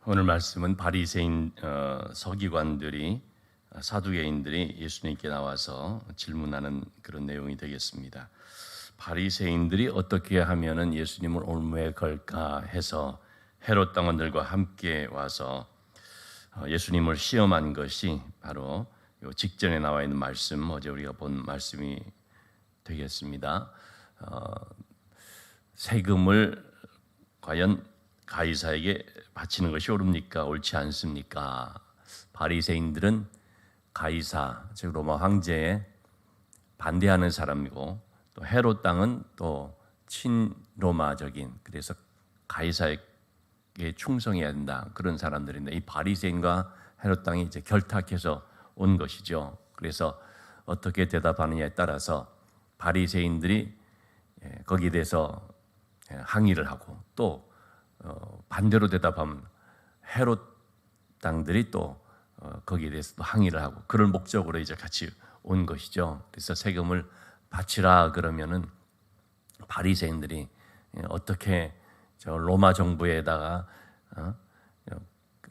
오늘 말씀은 바리새인 서기관들이 사두개인들이 예수님께 나와서 질문하는 그런 내용이 되겠습니다. 바리새인들이 어떻게 하면은 예수님을 올무에 걸까 해서 헤롯 당원들과 함께 와서 예수님을 시험한 것이 바로 요 직전에 나와 있는 말씀, 어제 우리가 본 말씀이 되겠습니다. 세금을 과연 가이사에게 바치는 것이 옳습니까? 옳지 않습니까? 바리새인들은 가이사, 즉 로마 황제에 반대하는 사람이고, 또 헤롯 당은 또 친로마적인, 그래서 가이사에게 충성해야 된다 그런 사람들인데, 이 바리새인과 헤롯 당이 이제 결탁해서 온 것이죠. 그래서 어떻게 대답하느냐에 따라서 바리새인들이 거기에 대해서 항의를 하고, 또 반대로 대답하면 헤롯 당들이 또 거기에 대해서 또 항의를 하고, 그런 목적으로 이제 같이 온 것이죠. 그래서 세금을 바치라 그러면은 바리새인들이 어떻게 저 로마 정부에다가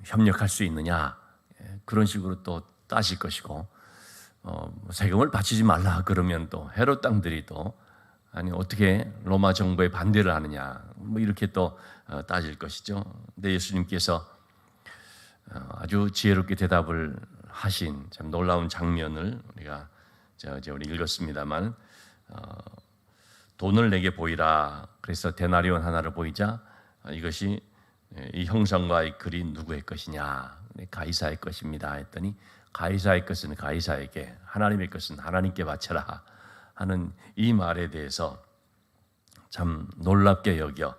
협력할 수 있느냐, 그런 식으로 또 따질 것이고, 세금을 바치지 말라 그러면 또 헤롯 당들이 또 아니 어떻게 로마 정부에 반대를 하느냐, 뭐 이렇게 또 따질 것이죠. 근데 예수님께서 아주 지혜롭게 대답을 하신 참 놀라운 장면을 우리가 우리 읽었습니다만, 돈을 내게 보이라. 그래서 데나리온 하나를 보이자 이것이 이 형상과 이 글이 누구의 것이냐, 가이사의 것입니다 했더니, 가이사의 것은 가이사에게, 하나님의 것은 하나님께 바쳐라 하는 이 말에 대해서 참 놀랍게 여겨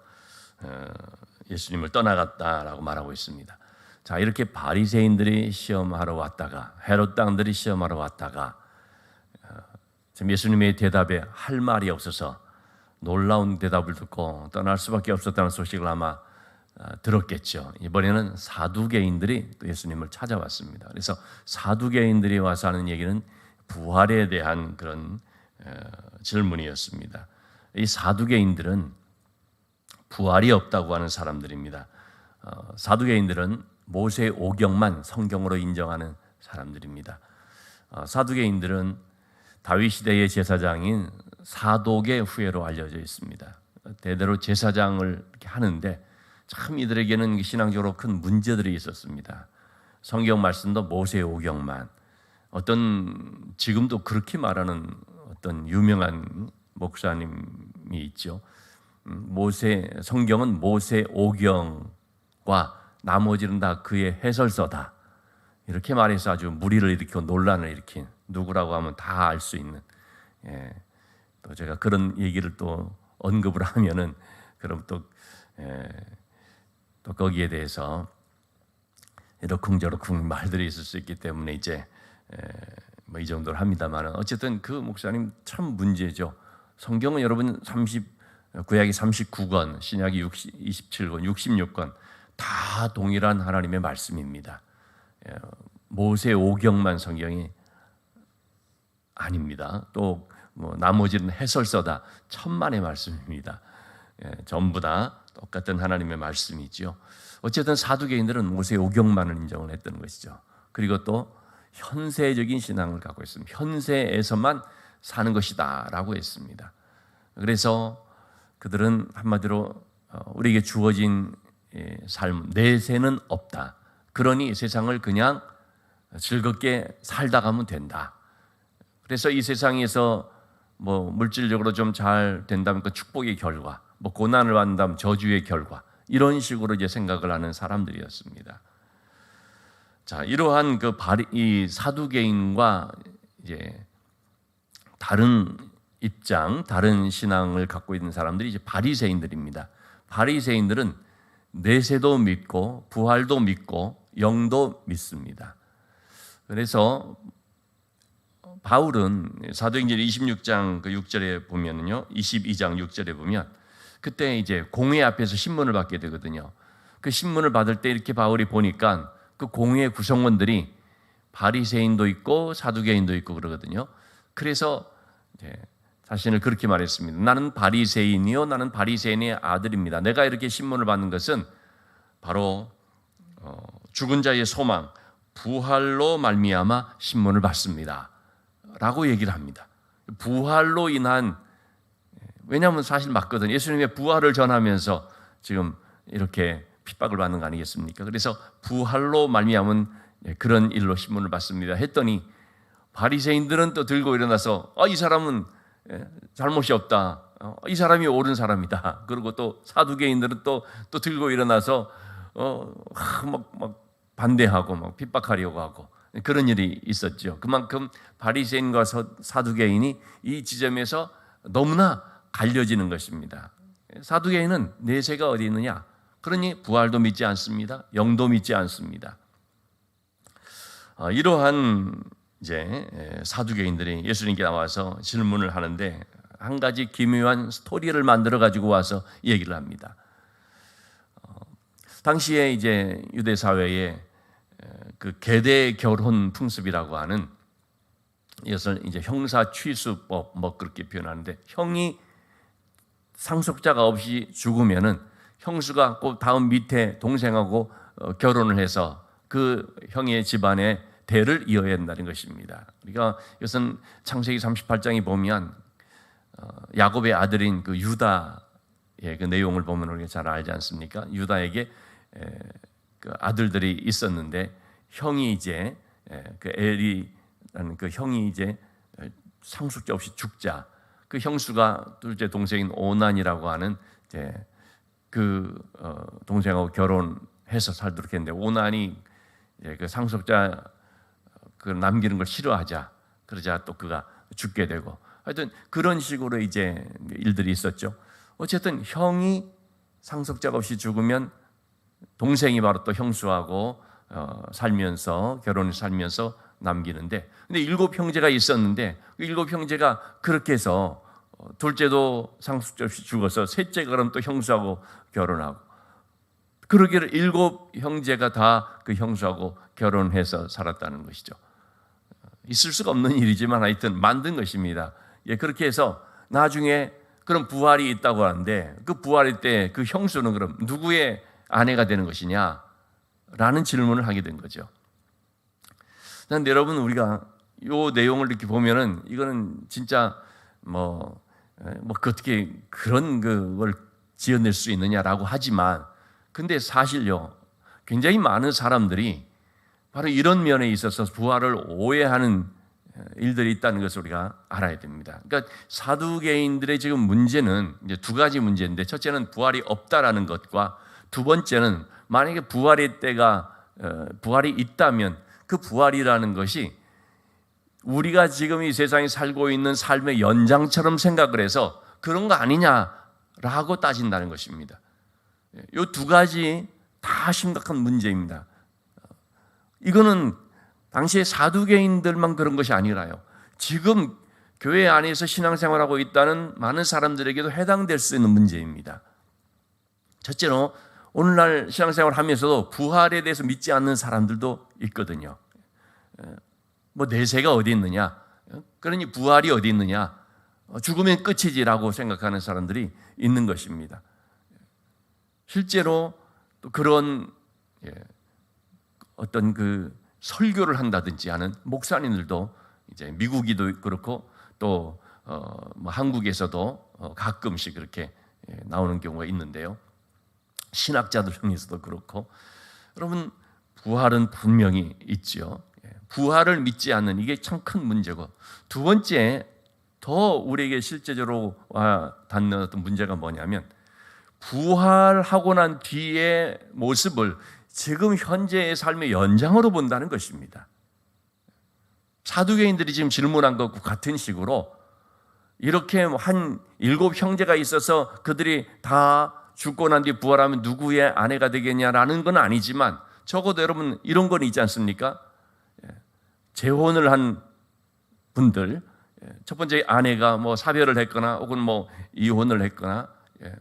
예수님을 떠나갔다라고 말하고 있습니다. 자, 이렇게 바리새인들이 시험하러 왔다가, 헤롯 당들이 시험하러 왔다가 예수님의 대답에 할 말이 없어서 놀라운 대답을 듣고 떠날 수밖에 없었다는 소식을 아마 들었겠죠. 이번에는 사두개인들이 또 예수님을 찾아왔습니다. 그래서 사두개인들이 와서 하는 얘기는 부활에 대한 그런 질문이었습니다. 이 사두개인들은 부활이 없다고 하는 사람들입니다. 사두개인들은 모세 오경만 성경으로 인정하는 사람들입니다. 사두개인들은 다윗 시대의 제사장인 사독의 후예로 알려져 있습니다. 대대로 제사장을 이렇게 하는데 참 이들에게는 신앙적으로 큰 문제들이 있었습니다. 성경 말씀도 모세 오경만, 어떤 지금도 그렇게 말하는 어떤 유명한 목사님이 있죠. 성경은 모세 오경과 나머지는 다 그의 해설서다, 이렇게 말해서 아주 무리를 일으키고 논란을 일으킨, 누구라고 하면 다 알 수 있는, 또 제가 그런 얘기를 또 언급을 하면은 그럼 또 거기에 대해서 이러쿵저러쿵 말들이 있을 수 있기 때문에 이제 뭐 이 정도로 합니다만, 어쨌든 그 목사님 참 문제죠. 성경은 여러분 구약이 39권, 신약이 27권, 66권 다 동일한 하나님의 말씀입니다. 모세 오경만 성경이 아닙니다. 또 뭐 나머지는 해설서다, 천만의 말씀입니다. 전부 다 똑같은 하나님의 말씀이죠. 어쨌든 사두개인들은 모세 오경만을 인정을 했던 것이죠. 그리고 또 현세적인 신앙을 갖고 있습니다. 현세에서만 사는 것이다 라고 했습니다. 그래서 그들은 한마디로 우리에게 주어진 삶, 내세는 없다. 그러니 세상을 그냥 즐겁게 살다 가면 된다. 그래서 이 세상에서 뭐 물질적으로 좀 잘 된다면 그 축복의 결과, 뭐 고난을 받는다면 저주의 결과, 이런 식으로 이제 생각을 하는 사람들이었습니다. 자, 이러한 이 사두개인과 이제 다른 입장, 다른 신앙을 갖고 있는 사람들이 이제 바리새인들입니다. 바리새인들은 내세도 믿고 부활도 믿고 영도 믿습니다. 그래서 바울은 사도행전 26장 6절에 보면은요, 22장 6절에 보면 그때 이제 공회 앞에서 신문을 받게 되거든요. 그 신문을 받을 때 이렇게 바울이 보니까 그 공회 구성원들이 바리새인도 있고 사두개인도 있고 그러거든요. 그래서 이제 자신을 그렇게 말했습니다. 나는 바리새인이요, 나는 바리새인의 아들입니다. 내가 이렇게 신문을 받는 것은 바로 죽은 자의 소망, 부활로 말미암아 신문을 받습니다 라고 얘기를 합니다. 부활로 인한, 왜냐하면 사실 맞거든요. 예수님의 부활을 전하면서 지금 이렇게 핍박을 받는 거 아니겠습니까? 그래서 부활로 말미암은 그런 일로 신문을 받습니다 했더니 바리새인들은 또 들고 일어나서 이 사람은 잘못이 없다, 이 사람이 옳은 사람이다. 그리고 또 사두개인들은 또 들고 일어나서 막 반대하고 막 핍박하려고 하고 그런 일이 있었죠. 그만큼 바리새인과 사두개인이 이 지점에서 너무나 갈려지는 것입니다. 사두개인은 내세가 어디 있느냐? 그러니 부활도 믿지 않습니다. 영도 믿지 않습니다. 이러한 이제 사두개인들이 예수님께 나와서 질문을 하는데 한 가지 기묘한 스토리를 만들어 가지고 와서 얘기를 합니다. 당시에 이제 유대 사회에 그 계대 결혼 풍습이라고 하는, 이것을 이제 형사 취수법 뭐 그렇게 표현하는데, 형이 상속자가 없이 죽으면은 형수가 꼭 다음 밑에 동생하고 결혼을 해서 그 형의 집안의 대를 이어야 한다는 것입니다. 그러니까 이것은 창세기 38장에 보면 야곱의 아들인 그 유다의 그 내용을 보면 우리가 잘 알지 않습니까? 유다에게 그 아들들이 있었는데 형이 이제 그 엘이라는 그 형이 이제 상속자 없이 죽자, 그 형수가 둘째 동생인 오난이라고 하는 이제 그 동생하고 결혼해서 살도록 했는데, 오난이 그 상속자 그 남기는 걸 싫어하자, 그러자 또 그가 죽게 되고, 하여튼 그런 식으로 이제 일들이 있었죠. 어쨌든 형이 상속자가 없이 죽으면 동생이 바로 또 형수하고 살면서, 결혼을 살면서 남기는데, 근데 7 형제가 있었는데 그 7 형제가 그렇게 해서 둘째도 상속자 없이 죽어서 셋째가 그럼 또 형수하고 결혼하고, 그러기를 7 형제가 다 그 형수하고 결혼해서 살았다는 것이죠. 있을 수가 없는 일이지만 하여튼 만든 것입니다. 그렇게 해서 나중에 그런 부활이 있다고 하는데, 그 부활일 때 그 형수는 그럼 누구의 아내가 되는 것이냐? 라는 질문을 하게 된 거죠. 그런데 여러분, 우리가 이 내용을 이렇게 보면은 이거는 진짜 어떻게 그런 걸 지어낼 수 있느냐라고 하지만, 근데 사실요, 굉장히 많은 사람들이 바로 이런 면에 있어서 부활을 오해하는 일들이 있다는 것을 우리가 알아야 됩니다. 그러니까 사두개인들의 지금 문제는 이제 2가지 문제인데, 첫째는 부활이 없다라는 것과, 두 번째는 만약에 부활이 있다면 그 부활이라는 것이 우리가 지금 이 세상에 살고 있는 삶의 연장처럼 생각을 해서 그런 거 아니냐라고 따진다는 것입니다. 이 2가지 다 심각한 문제입니다. 이거는 당시에 사두개인들만 그런 것이 아니라요, 지금 교회 안에서 신앙생활하고 있다는 많은 사람들에게도 해당될 수 있는 문제입니다. 첫째로 오늘날 신앙생활을 하면서도 부활에 대해서 믿지 않는 사람들도 있거든요. 내세가 어디 있느냐, 그러니 부활이 어디 있느냐, 죽으면 끝이지라고 생각하는 사람들이 있는 것입니다. 실제로 또 그런 어떤 그 설교를 한다든지 하는 목사님들도 이제 미국이도 그렇고 또 한국에서도 가끔씩 그렇게 나오는 경우가 있는데요. 신학자들 중에서도 그렇고, 여러분, 부활은 분명히 있죠. 부활을 믿지 않는, 이게 참 큰 문제고, 두 번째 더 우리에게 실제적으로 닿는 어떤 문제가 뭐냐면, 부활하고 난 뒤의 모습을 지금 현재의 삶의 연장으로 본다는 것입니다. 사두개인들이 지금 질문한 것과 같은 식으로 이렇게 한 7 형제가 있어서 그들이 다 죽고 난 뒤에 부활하면 누구의 아내가 되겠냐라는 건 아니지만, 적어도 여러분 이런 건 있지 않습니까? 재혼을 한 분들, 첫 번째 아내가 사별을 했거나 혹은 이혼을 했거나,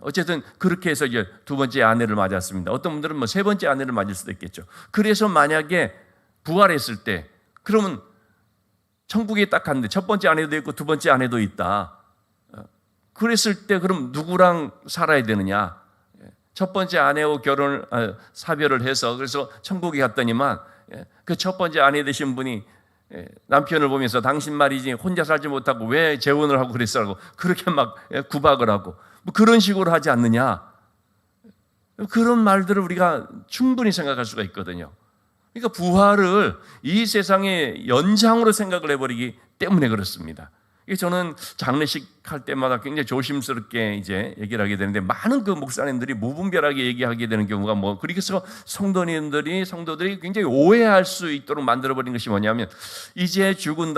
어쨌든 그렇게 해서 이제 2번째 아내를 맞았습니다. 어떤 분들은 3번째 아내를 맞을 수도 있겠죠. 그래서 만약에 부활했을 때, 그러면 천국에 딱 갔는데 첫 번째 아내도 있고 2번째 아내도 있다. 그랬을 때 그럼 누구랑 살아야 되느냐? 첫 번째 아내하고 사별을 해서 그래서 천국에 갔더니만 그 첫 번째 아내 되신 분이 남편을 보면서 당신 말이지 혼자 살지 못하고 왜 재혼을 하고 그랬어라고 그렇게 막 구박을 하고 뭐 그런 식으로 하지 않느냐. 그런 말들을 우리가 충분히 생각할 수가 있거든요. 그러니까 부활을 이 세상의 연장으로 생각을 해버리기 때문에 그렇습니다. 저는 장례식 할 때마다 굉장히 조심스럽게 이제 얘기를 하게 되는데 많은 그 목사님들이 무분별하게 얘기하게 되는 경우가 그래서 성도들이 굉장히 오해할 수 있도록 만들어버린 것이 뭐냐면 이제 죽은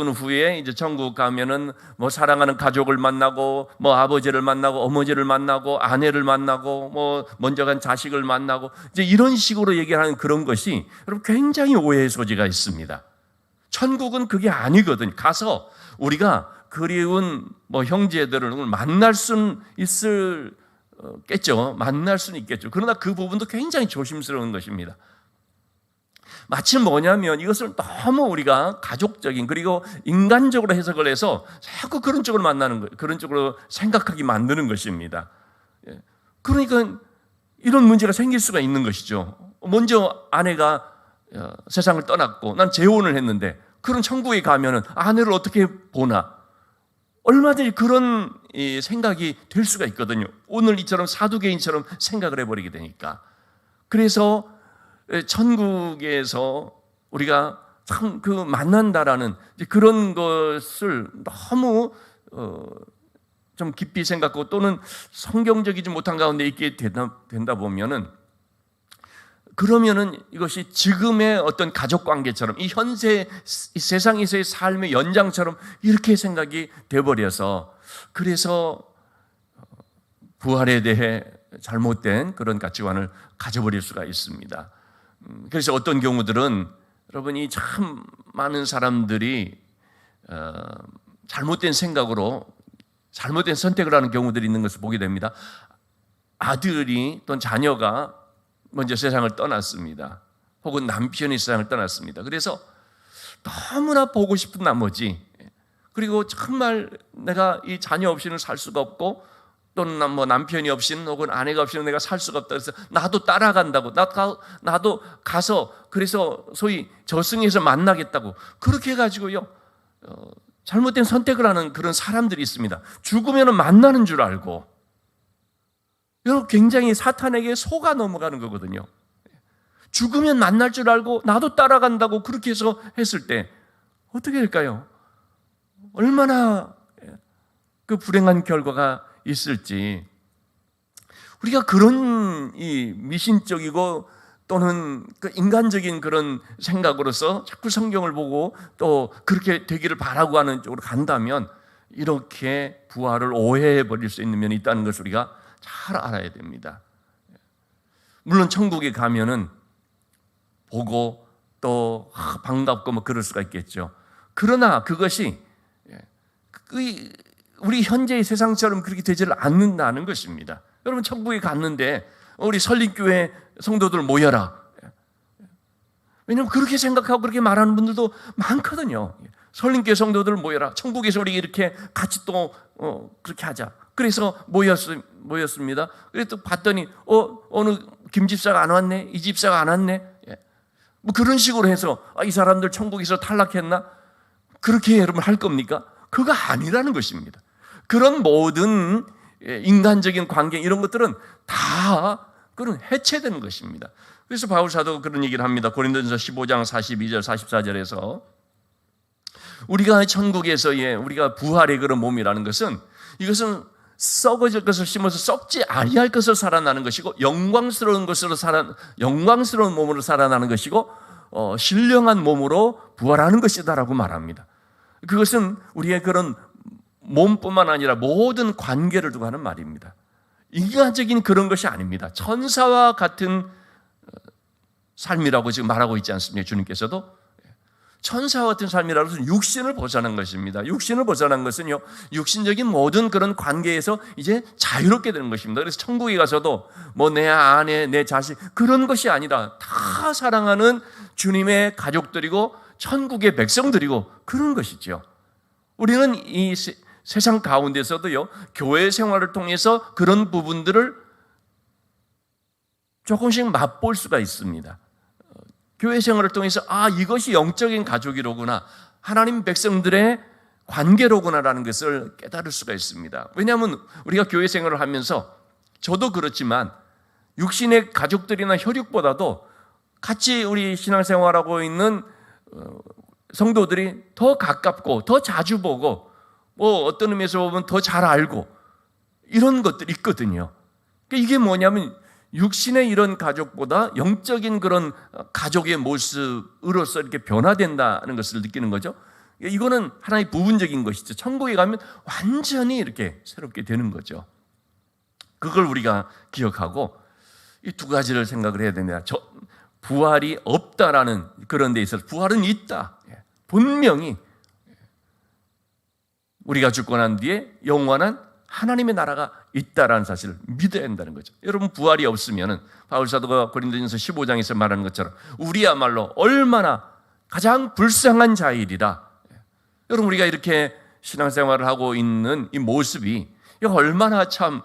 후에 이제 천국 가면은 뭐 사랑하는 가족을 만나고 뭐 아버지를 만나고 어머니를 만나고 아내를 만나고 뭐 먼저 간 자식을 만나고 이제 이런 식으로 얘기하는 그런 것이 여러분 굉장히 오해의 소지가 있습니다. 천국은 그게 아니거든요. 가서 우리가 그리운 형제들을 만날 수는 있겠죠. 만날 수는 있겠죠. 그러나 그 부분도 굉장히 조심스러운 것입니다. 마치 뭐냐면 이것을 너무 우리가 가족적인 그리고 인간적으로 해석을 해서 자꾸 그런 쪽으로 만나는 거예요. 그런 쪽으로 생각하게 만드는 것입니다. 그러니까 이런 문제가 생길 수가 있는 것이죠. 먼저 아내가 세상을 떠났고 난 재혼을 했는데 그런 천국에 가면은 아내를 어떻게 보나 얼마든지 그런 생각이 될 수가 있거든요. 오늘 이처럼 사두개인처럼 생각을 해버리게 되니까. 그래서 천국에서 우리가 참 그 만난다라는 그런 것을 너무 좀 깊이 생각하고 또는 성경적이지 못한 가운데 있게 된다 보면은 그러면은 이것이 지금의 어떤 가족 관계처럼 이 현재 이 세상에서의 삶의 연장처럼 이렇게 생각이 돼버려서 그래서 부활에 대해 잘못된 그런 가치관을 가져버릴 수가 있습니다. 그래서 어떤 경우들은 여러분이 참 많은 사람들이 잘못된 생각으로 잘못된 선택을 하는 경우들이 있는 것을 보게 됩니다. 아들이 또는 자녀가 먼저 세상을 떠났습니다. 혹은 남편이 세상을 떠났습니다. 그래서 너무나 보고 싶은 나머지 그리고 정말 내가 이 자녀 없이는 살 수가 없고 또는 뭐 남편이 없이는 혹은 아내가 없이는 내가 살 수가 없다 그래서 나도 따라간다고 나도 가서 그래서 소위 저승에서 만나겠다고 그렇게 해가지고요 잘못된 선택을 하는 그런 사람들이 있습니다. 죽으면 만나는 줄 알고 여러분 굉장히 사탄에게 속아 넘어가는 거거든요. 죽으면 만날 줄 알고 나도 따라간다고 그렇게 해서 했을 때 어떻게 될까요? 얼마나 그 불행한 결과가 있을지 우리가 그런 이 미신적이고 또는 그 인간적인 그런 생각으로서 자꾸 성경을 보고 또 그렇게 되기를 바라고 하는 쪽으로 간다면 이렇게 부활을 오해해 버릴 수 있는 면이 있다는 것을 우리가 잘 알아야 됩니다. 물론 천국에 가면은 보고 또 반갑고 뭐 그럴 수가 있겠죠. 그러나 그것이 우리 현재의 세상처럼 그렇게 되지를 않는다는 것입니다. 여러분 천국에 갔는데 우리 설립교회 성도들 모여라. 왜냐하면 그렇게 생각하고 그렇게 말하는 분들도 많거든요. 설립교회 성도들 모여라. 천국에서 우리 이렇게 같이 또 그렇게 하자. 그래서 모였습니다. 그래서 또 봤더니 어느 김 집사가 안 왔네, 이 집사가 안 왔네. 뭐 그런 식으로 해서 이 사람들 천국에서 탈락했나? 그렇게 여러분 할 겁니까? 그거 아니라는 것입니다. 그런 모든 인간적인 관계 이런 것들은 다 그런 해체되는 것입니다. 그래서 바울 사도가 그런 얘기를 합니다. 고린도전서 15장 42절 44절에서 우리가 천국에서의 우리가 부활의 그런 몸이라는 것은 이것은 썩어질 것을 심어서 썩지 아니할 것을 살아나는 것이고 영광스러운 몸으로 살아나는 것이고 신령한 몸으로 부활하는 것이다라고 말합니다. 그것은 우리의 그런 몸뿐만 아니라 모든 관계를 두고 하는 말입니다. 인간적인 그런 것이 아닙니다. 천사와 같은 삶이라고 지금 말하고 있지 않습니까? 주님께서도 천사와 같은 삶이라고 해서 육신을 벗어난 것입니다. 육신을 벗어난 것은요, 육신적인 모든 그런 관계에서 이제 자유롭게 되는 것입니다. 그래서 천국에 가서도 뭐 내 아내, 내 자식 그런 것이 아니라 다 사랑하는 주님의 가족들이고 천국의 백성들이고 그런 것이죠. 우리는 이 세상 가운데서도요, 교회 생활을 통해서 그런 부분들을 조금씩 맛볼 수가 있습니다. 교회 생활을 통해서 이것이 영적인 가족이로구나, 하나님 백성들의 관계로구나라는 것을 깨달을 수가 있습니다. 왜냐하면 우리가 교회 생활을 하면서 저도 그렇지만 육신의 가족들이나 혈육보다도 같이 우리 신앙생활하고 있는 성도들이 더 가깝고 더 자주 보고 어떤 의미에서 보면 더 잘 알고 이런 것들이 있거든요. 이게 뭐냐면 육신의 이런 가족보다 영적인 그런 가족의 모습으로서 이렇게 변화된다는 것을 느끼는 거죠. 이거는 하나의 부분적인 것이죠. 천국에 가면 완전히 이렇게 새롭게 되는 거죠. 그걸 우리가 기억하고 이 두 가지를 생각을 해야 됩니다. 부활이 없다라는 그런 데 있어서 부활은 있다. 분명히 우리가 죽고 난 뒤에 영원한 하나님의 나라가 있다라는 사실을 믿어야 한다는 거죠. 여러분, 부활이 없으면 바울 사도가 고린도전서 15장에서 말하는 것처럼 우리야말로 얼마나 가장 불쌍한 자일이라. 여러분, 우리가 이렇게 신앙생활을 하고 있는 이 모습이 얼마나 참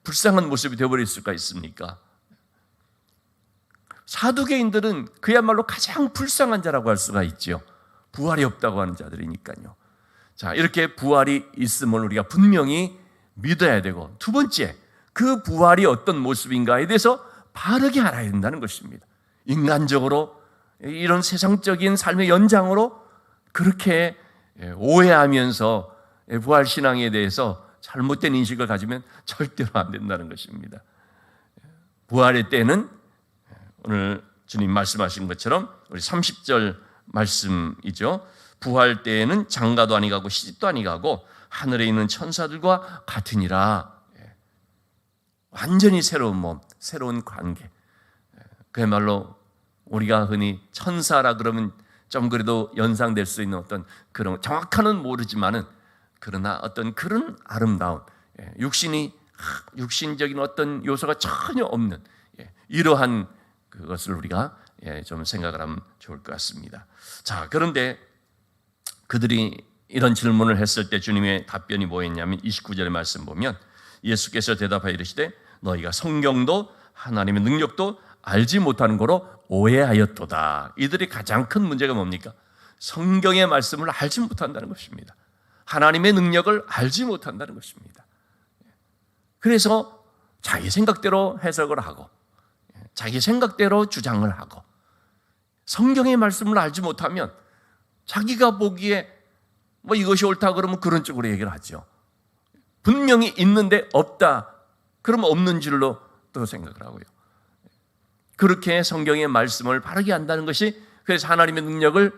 불쌍한 모습이 되어버릴 수가 있습니까? 사두개인들은 그야말로 가장 불쌍한 자라고 할 수가 있죠. 부활이 없다고 하는 자들이니까요. 자, 이렇게 부활이 있음을 우리가 분명히 믿어야 되고, 두 번째, 그 부활이 어떤 모습인가에 대해서 바르게 알아야 된다는 것입니다. 인간적으로 이런 세상적인 삶의 연장으로 그렇게 오해하면서 부활 신앙에 대해서 잘못된 인식을 가지면 절대로 안 된다는 것입니다. 부활의 때는 오늘 주님 말씀하신 것처럼 우리 30절 말씀이죠. 부활 때에는 장가도 아니 가고 시집도 아니 가고 하늘에 있는 천사들과 같으니라. 완전히 새로운 몸, 새로운 관계. 그야말로 우리가 흔히 천사라 그러면 좀 그래도 연상될 수 있는 어떤 그런, 정확한은 모르지만은 그러나 어떤 그런 아름다운, 육신적인 어떤 요소가 전혀 없는 이러한 그것을 우리가 좀 생각을 하면 좋을 것 같습니다. 자, 그런데 그들이 이런 질문을 했을 때 주님의 답변이 뭐였냐면 29절의 말씀 보면 예수께서 대답하여 이르시되 너희가 성경도 하나님의 능력도 알지 못하는 거로 오해하였도다. 이들이 가장 큰 문제가 뭡니까? 성경의 말씀을 알지 못한다는 것입니다. 하나님의 능력을 알지 못한다는 것입니다. 그래서 자기 생각대로 해석을 하고 자기 생각대로 주장을 하고 성경의 말씀을 알지 못하면 자기가 보기에 이것이 옳다 그러면 그런 쪽으로 얘기를 하죠. 분명히 있는데 없다 그러면 없는 줄로 또 생각을 하고요. 그렇게 성경의 말씀을 바르게 안다는 것이, 그래서 하나님의 능력을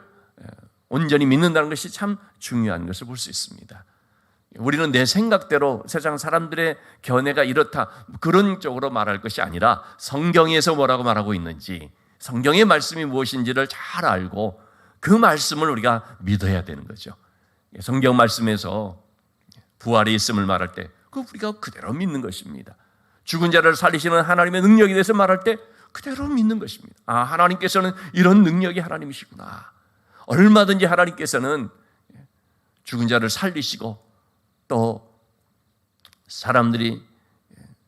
온전히 믿는다는 것이 참 중요한 것을 볼 수 있습니다. 우리는 내 생각대로 세상 사람들의 견해가 이렇다 그런 쪽으로 말할 것이 아니라 성경에서 뭐라고 말하고 있는지, 성경의 말씀이 무엇인지를 잘 알고 그 말씀을 우리가 믿어야 되는 거죠. 성경 말씀에서 부활이 있음을 말할 때 우리가 그대로 믿는 것입니다. 죽은 자를 살리시는 하나님의 능력에 대해서 말할 때 그대로 믿는 것입니다. 하나님께서는 이런 능력이 하나님이시구나. 얼마든지 하나님께서는 죽은 자를 살리시고 또 사람들이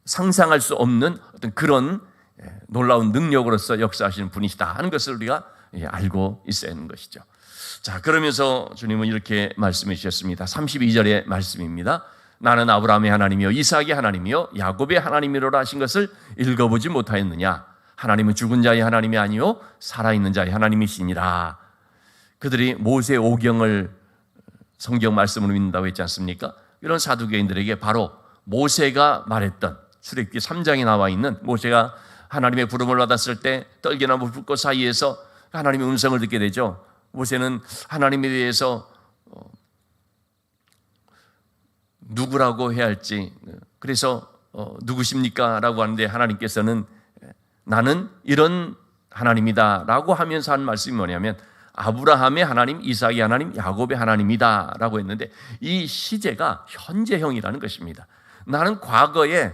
상상할 수 없는 어떤 그런 놀라운 능력으로서 역사하시는 분이시다 하는 것을 우리가 알고 있어야 하는 것이죠. 자, 그러면서 주님은 이렇게 말씀해 주셨습니다. 32절의 말씀입니다. 나는 아브라함의 하나님이요 이삭의 하나님이요 야곱의 하나님이로라 하신 것을 읽어보지 못하였느냐? 하나님은 죽은 자의 하나님이 아니요 살아있는 자의 하나님이시니라. 그들이 모세 오경을 성경 말씀으로 믿는다고 했지 않습니까? 이런 사두개인들에게 바로 모세가 말했던, 출애굽기 3장에 나와 있는 모세가 하나님의 부름을 받았을 때 떨기나무 불꽃 사이에서 하나님의 음성을 듣게 되죠. 모세는 하나님에 대해서 누구라고 해야 할지, 그래서 누구십니까? 라고 하는데 하나님께서는 나는 이런 하나님이다 라고 하면서 한 말씀이 뭐냐면 아브라함의 하나님, 이삭의 하나님, 야곱의 하나님이다 라고 했는데, 이 시제가 현재형이라는 것입니다. 나는 과거에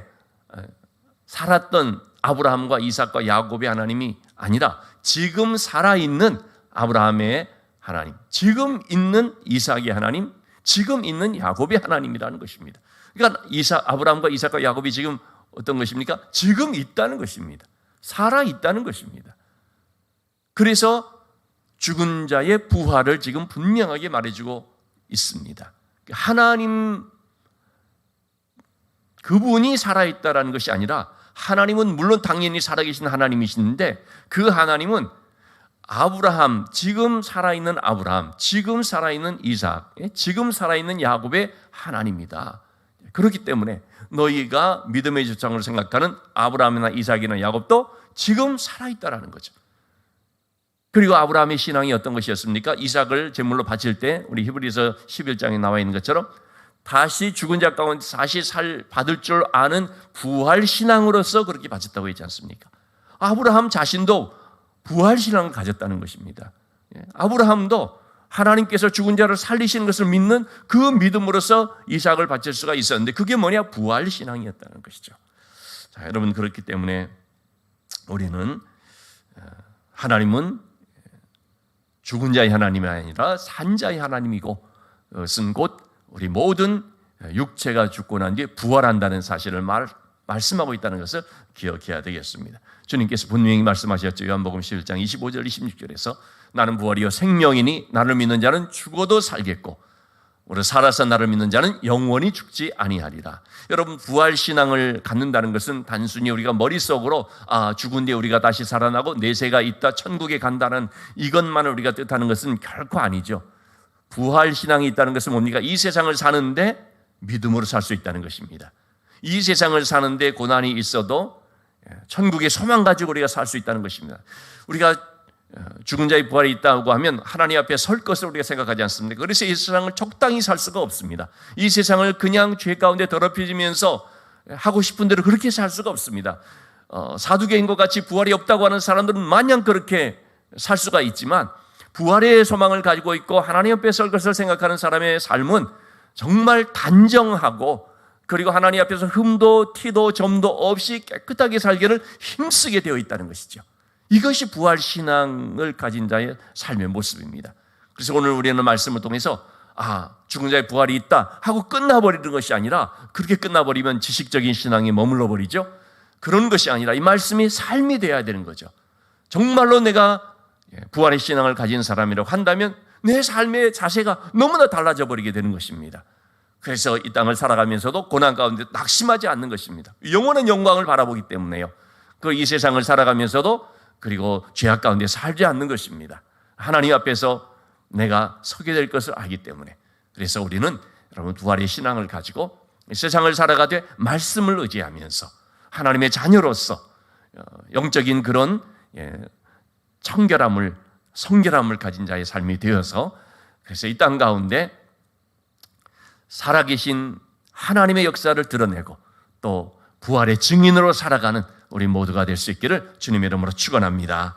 살았던 아브라함과 이삭과 야곱의 하나님이 아니라 지금 살아있는 아브라함의 하나님, 지금 있는 이삭의 하나님, 지금 있는 야곱의 하나님이라는 것입니다. 그러니까 아브라함과 이삭과 야곱이 지금 어떤 것입니까? 지금 있다는 것입니다. 살아있다는 것입니다. 그래서 죽은 자의 부활을 지금 분명하게 말해주고 있습니다. 하나님 그분이 살아있다라는 것이 아니라 하나님은 물론 당연히 살아계신 하나님이신데 그 하나님은 아브라함, 지금 살아있는 아브라함, 지금 살아있는 이삭, 지금 살아있는 야곱의 하나님이다. 그렇기 때문에 너희가 믿음의 조상으로 생각하는 아브라함이나 이삭이나 야곱도 지금 살아있다라는 거죠. 그리고 아브라함의 신앙이 어떤 것이었습니까? 이삭을 제물로 바칠 때 우리 히브리서 11장에 나와 있는 것처럼 다시 죽은 자 가운데 다시 살 받을 줄 아는 부활 신앙으로서 그렇게 바쳤다고 했지 않습니까? 아브라함 자신도 부활 신앙을 가졌다는 것입니다. 아브라함도 하나님께서 죽은 자를 살리시는 것을 믿는 그 믿음으로서 이삭을 바칠 수가 있었는데 그게 뭐냐? 부활 신앙이었다는 것이죠. 자, 여러분 그렇기 때문에 우리는 하나님은 죽은 자의 하나님이 아니라 산 자의 하나님이고 그것은 곧 우리 모든 육체가 죽고 난 뒤에 부활한다는 사실을 말씀하고 있다는 것을 기억해야 되겠습니다. 주님께서 분명히 말씀하셨죠. 요한복음 11장 25절 26절에서 나는 부활이요 생명이니 나를 믿는 자는 죽어도 살겠고 오늘 살아서 나를 믿는 자는 영원히 죽지 아니하리라. 여러분 부활 신앙을 갖는다는 것은 단순히 우리가 머릿속으로 죽은 뒤에 우리가 다시 살아나고 내세가 있다 천국에 간다는 이것만을 우리가 뜻하는 것은 결코 아니죠. 부활 신앙이 있다는 것은 뭡니까? 이 세상을 사는데 믿음으로 살 수 있다는 것입니다. 이 세상을 사는데 고난이 있어도 천국의 소망 가지고 우리가 살 수 있다는 것입니다. 우리가 죽은 자의 부활이 있다고 하면 하나님 앞에 설 것을 우리가 생각하지 않습니까? 그래서 이 세상을 적당히 살 수가 없습니다. 이 세상을 그냥 죄 가운데 더럽혀지면서 하고 싶은 대로 그렇게 살 수가 없습니다. 사두개인과 같이 부활이 없다고 하는 사람들은 마냥 그렇게 살 수가 있지만 부활의 소망을 가지고 있고 하나님 앞에 설 것을 생각하는 사람의 삶은 정말 단정하고 그리고 하나님 앞에서 흠도 티도 점도 없이 깨끗하게 살기를 힘쓰게 되어 있다는 것이죠. 이것이 부활 신앙을 가진 자의 삶의 모습입니다. 그래서 오늘 우리는 말씀을 통해서 죽은 자의 부활이 있다 하고 끝나버리는 것이 아니라 그렇게 끝나버리면 지식적인 신앙에 머물러 버리죠. 그런 것이 아니라 이 말씀이 삶이 되어야 되는 거죠. 정말로 내가 부활의 신앙을 가진 사람이라고 한다면 내 삶의 자세가 너무나 달라져 버리게 되는 것입니다. 그래서 이 땅을 살아가면서도 고난 가운데 낙심하지 않는 것입니다. 영원한 영광을 바라보기 때문에요. 이 세상을 살아가면서도 그리고 죄악 가운데 살지 않는 것입니다. 하나님 앞에서 내가 서게 될 것을 알기 때문에. 그래서 우리는 여러분 부활의 신앙을 가지고 세상을 살아가되 말씀을 의지하면서 하나님의 자녀로서 영적인 그런 청결함을 성결함을 가진 자의 삶이 되어서 그래서 이 땅 가운데 살아계신 하나님의 역사를 드러내고 또 부활의 증인으로 살아가는 우리 모두가 될 수 있기를 주님의 이름으로 축원합니다.